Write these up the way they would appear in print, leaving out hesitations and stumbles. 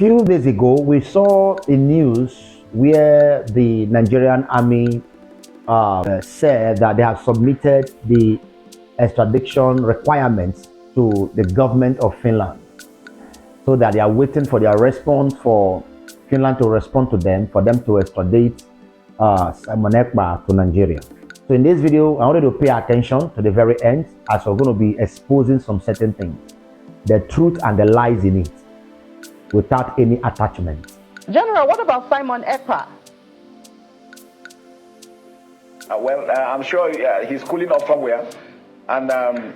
few days ago, we saw in news where the Nigerian army said that they have submitted the extradition requirements to the government of Finland, so that they are waiting for their response for Finland to respond to them, for them to extradite Simon Ekpa to Nigeria. So in this video, I wanted to pay attention to the very end, as we're going to be exposing some certain things, the truth and the lies in it, without any attachment. General, what about Simon Ekpa? I'm sure he's cooling off somewhere, and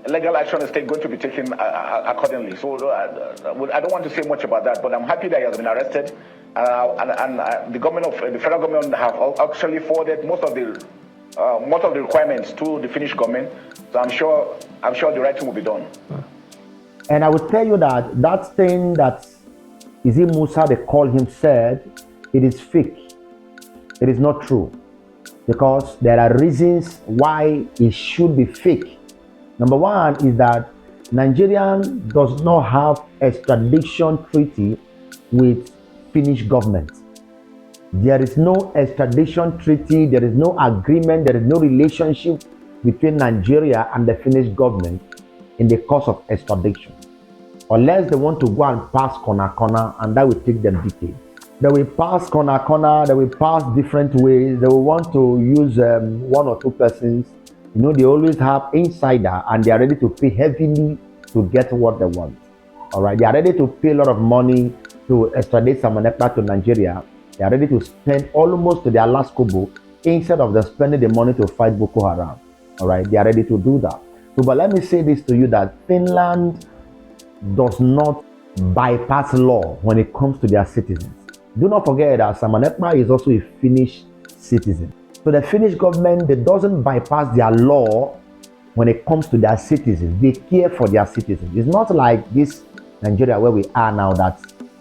legal action is going to be taken accordingly. So I don't want to say much about that, but I'm happy that he has been arrested, and the federal government have actually forwarded most of the requirements to the Finnish government. So I'm sure the right thing will be done. And I will tell you that thing that Izzy Musa, they call him, said, it is fake. It is not true. Because there are reasons why it should be fake. Number one is that Nigeria does not have extradition treaty with Finnish government. There is no extradition treaty, there is no agreement, there is no relationship between Nigeria and the Finnish government in the course of extradition. Unless they want to go and pass corner, and that will take them decades. They will pass corner, they will pass different ways. They will want to use one or two persons. You know, they always have insider, and they are ready to pay heavily to get what they want. All right, they are ready to pay a lot of money to extradite Simon Ekpa to Nigeria. They are ready to spend almost to their last kobo instead of them spending the money to fight Boko Haram. All right, they are ready to do that. So, but let me say this to you, that Finland does not bypass law when it comes to their citizens. Do not forget that Simon Ekpa is also a Finnish citizen. So the Finnish government, they doesn't bypass their law when it comes to their citizens. They care for their citizens. It's not like this Nigeria where we are now, that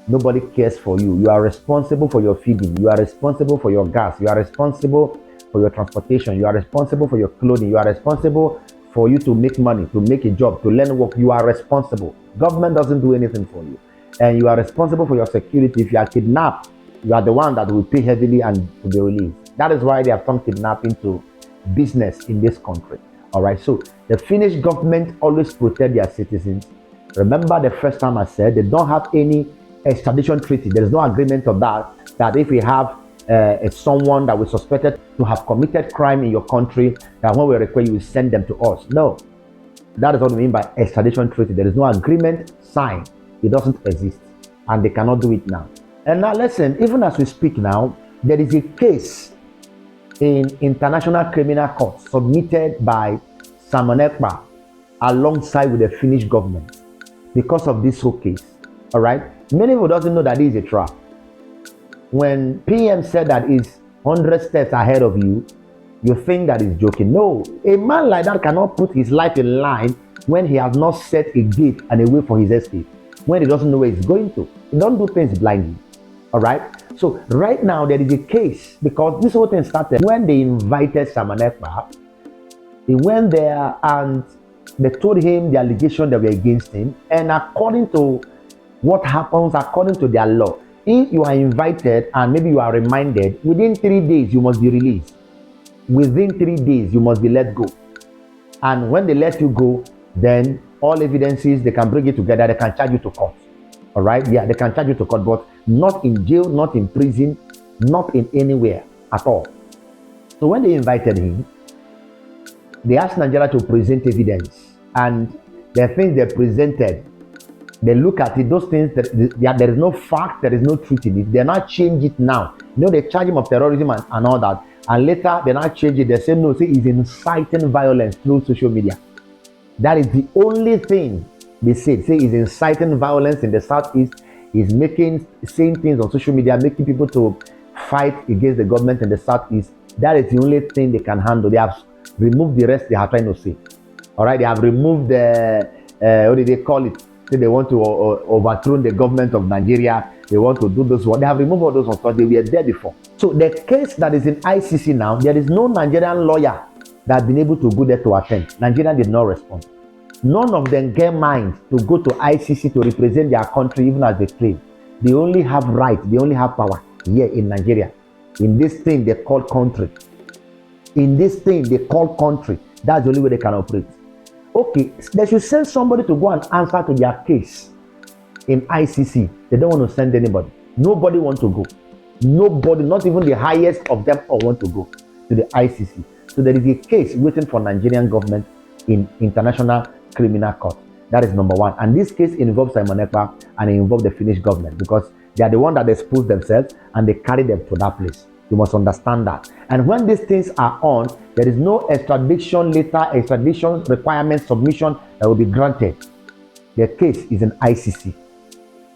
nobody cares for you. You are responsible for your feeding. You are responsible for your gas. You are responsible for your transportation. You are responsible for your clothing. You are responsible for you to make money, to make a job, to learn work. You are responsible. Government doesn't do anything for you. And you are responsible for your security. If you are kidnapped, you are the one that will pay heavily and to be released. That is why they have turned kidnapping to business in this country. All right, so the Finnish government always protect their citizens. Remember the first time I said they don't have any extradition treaty. There is no agreement of that if we have someone that was suspected to have committed crime in your country, that when we require you will send them to us. No, that is what we mean by extradition treaty. There is no agreement signed. It doesn't exist, and they cannot do it now. And now listen, even as we speak now, there is a case in International Criminal Court submitted by Simon Ekpa alongside with the Finnish government because of this whole case. All right, many people doesn't know that it is a trap. When PM said that is 100 steps ahead of you, you think that he's joking. No, a man like that cannot put his life in line when he has not set a gate and a way for his escape, when he doesn't know where he's going to. He don't do things blindly. All right, so right now there is a case, because this whole thing started when they invited Simon Ekpa. He went there and they told him the allegation that were against him, and according to what happens, according to their law, if you are invited and maybe you are reminded, within 3 days you must be released. Within 3 days you must be let go. And when they let you go, then all evidences, they can bring it together, they can charge you to court. All right, yeah, they can charge you to court, but not in jail, not in prison, not in anywhere at all. So when they invited him, they asked Nigeria to present evidence, and the things they presented, they look at it, those things, there is no fact, there is no truth in it. They not change it now. You know, they charge him of terrorism and all that, and later they not change it. They say no, say he's inciting violence through social media. That is the only thing they said. Say he's inciting violence in the Southeast. He's saying things on social media, making people to fight against the government in the Southeast. That is the only thing they can handle. They have removed the rest they are trying to say. All right, they have removed the, what do they call it? Say they want to overthrow the government of Nigeria. They want to do those ones. They have removed all those ones because they were there before. So the case that is in ICC now, there is no Nigerian lawyer that has been able to go there to attend. Nigeria did not respond. None of them get mind to go to ICC to represent their country, even as they claim. They only have right, they only have power here in Nigeria. In this thing they call country. In this thing they call country. That's the only way they can operate. Okay, they should send somebody to go and answer to their case in ICC. They don't want to send anybody. Nobody wants to go. Nobody, not even the highest of them all want to go to the ICC. So there is a case waiting for Nigerian government in International Criminal Court. That is number one. And this case involves Simon Ekpa and it involves the Finnish government because they are the one that expose themselves and they carry them to that place. You must understand that. And when these things are on, there is no extradition letter, extradition requirement submission that will be granted. Their case is in ICC.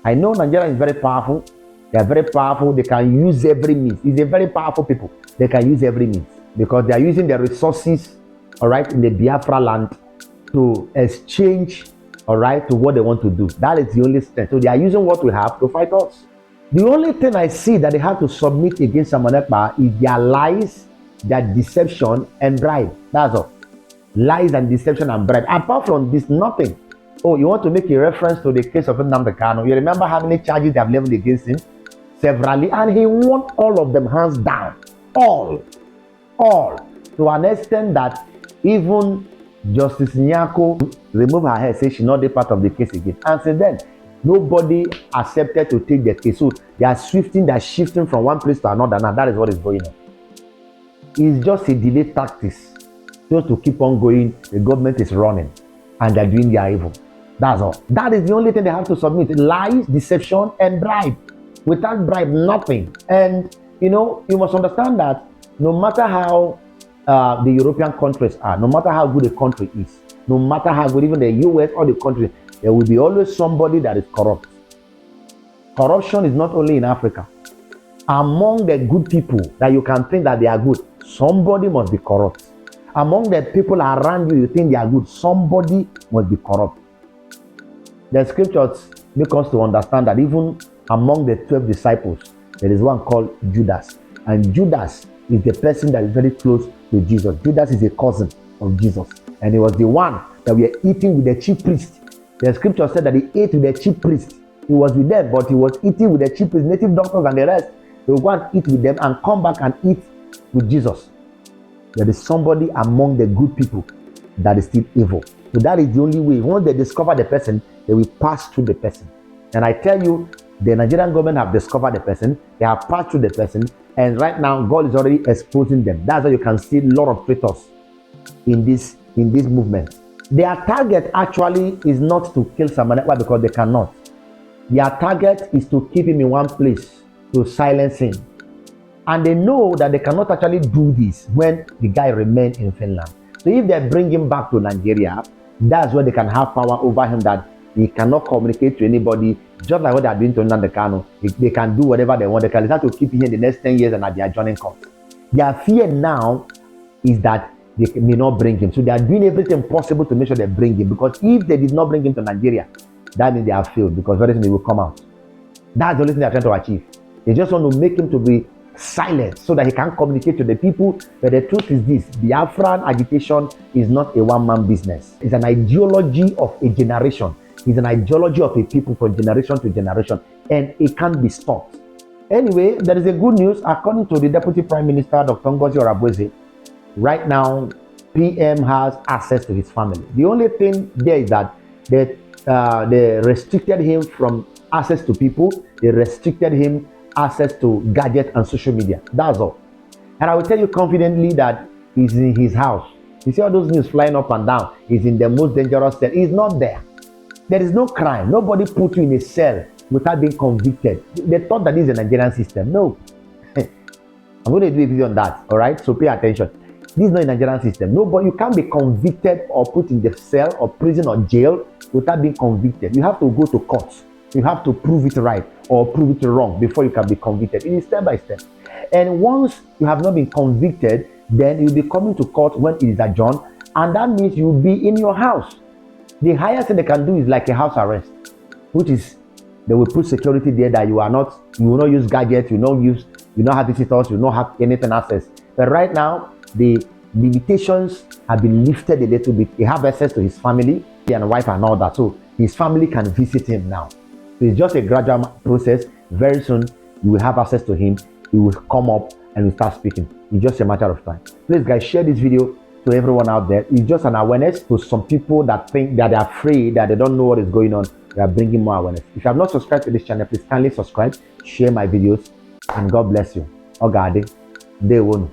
I know Nigeria is very powerful. They are very powerful. They can use every means. It's a very powerful people. They can use every means because they are using their resources, all right, in the Biafra land to exchange, all right, to what they want to do. That is the only strength. So they are using what we have to fight us. The only thing I see that they have to submit against Simon Ekpa is their lies, their deception, and bribe. That's all. Lies and deception and bribe. Apart from this, nothing. Oh, you want to make a reference to the case of Nnamdi Kanu? You remember how many charges they have leveled against him? Severally, and he won all of them hands down. All. To an extent that even Justice Nyako removed her head, say she not a part of the case again. And since then, nobody accepted to take the case. So they are shifting from one place to another. Now that is what is going on. It's just a delay tactics. Just to keep on going, the government is running and they're doing their evil. That's all. That is the only thing they have to submit. Lies, deception, and bribe. Without bribe, nothing. And you must understand that no matter how the European countries are, no matter how good a country is, no matter how good even the US or the country, there will be always somebody that is corrupt. Corruption is not only in Africa. Among the good people that you can think that they are good, somebody must be corrupt. Among the people around you think they are good, somebody must be corrupt. The scriptures make us to understand that even among the 12 disciples, there is one called Judas. And Judas is the person that is very close to Jesus. Judas is a cousin of Jesus. And he was the one that we are eating with the chief priest. The scripture said that he ate with the chief priest. He was with them, but he was eating with the chief priest, native doctors and the rest. He will go and eat with them and come back and eat with Jesus. There is somebody among the good people that is still evil. So that is the only way. Once they discover the person, they will pass through the person. And I tell you, the Nigerian government have discovered the person, they have passed through the person, and right now God is already exposing them. That's why you can see a lot of traitors in this movement. Their target actually is not to kill Simon Ekpa because they cannot. Their target is to keep him in one place, to silence him. And they know that they cannot actually do this when the guy remains in Finland. So if they bring him back to Nigeria, that's where they can have power over him, that he cannot communicate to anybody, just like what they are doing to Nnamdi Kanu. They can do whatever they want. They can decide to keep him in the next 10 years and at their adjoining court. Their fear now is that they may not bring him. So they are doing everything possible to make sure they bring him. Because if they did not bring him to Nigeria, that means they have failed, because very soon he will come out. That's the only thing they are trying to achieve. They just want to make him to be silent so that he can communicate to the people. But the truth is this: Biafran agitation is not a one-man business. It's an ideology of a generation. It's an ideology of a people from generation to generation, and it can't be stopped. Anyway, there is a good news. According to the Deputy Prime Minister, Dr. Ngozi Orebweze, right now, PM has access to his family. The only thing there is that they restricted him from access to people. They restricted him access to gadgets and social media. That's all. And I will tell you confidently that he's in his house. You see all those news flying up and down. He's in the most dangerous cell. He's not there. There is no crime. Nobody put you in a cell without being convicted. They thought that this is a Nigerian system. No. I'm going to do a video on that. All right. So pay attention. This is not a Nigerian system. Nobody, you can't be convicted or put in the cell or prison or jail without being convicted. You have to go to court. You have to prove it right or prove it wrong before you can be convicted. It is step by step. And once you have not been convicted, then you'll be coming to court when it is adjourned, and that means you'll be in your house. The highest thing they can do is like a house arrest, which is they will put security there that you will not use gadgets, you will not have visitors, you will not have anything access. But right now, the limitations have been lifted a little bit. He have access to his family and wife and all that, so his family can visit him now. So it's just a gradual process. Very soon, you will have access to him. He will come up and will start speaking. It's just a matter of time. Please, guys, share this video to everyone out there. It's just an awareness to some people that think that they're afraid, that they don't know what is going on. We are bringing more awareness. If you have not subscribed to this channel, please kindly subscribe, share my videos, and God bless you. Ogade, day one.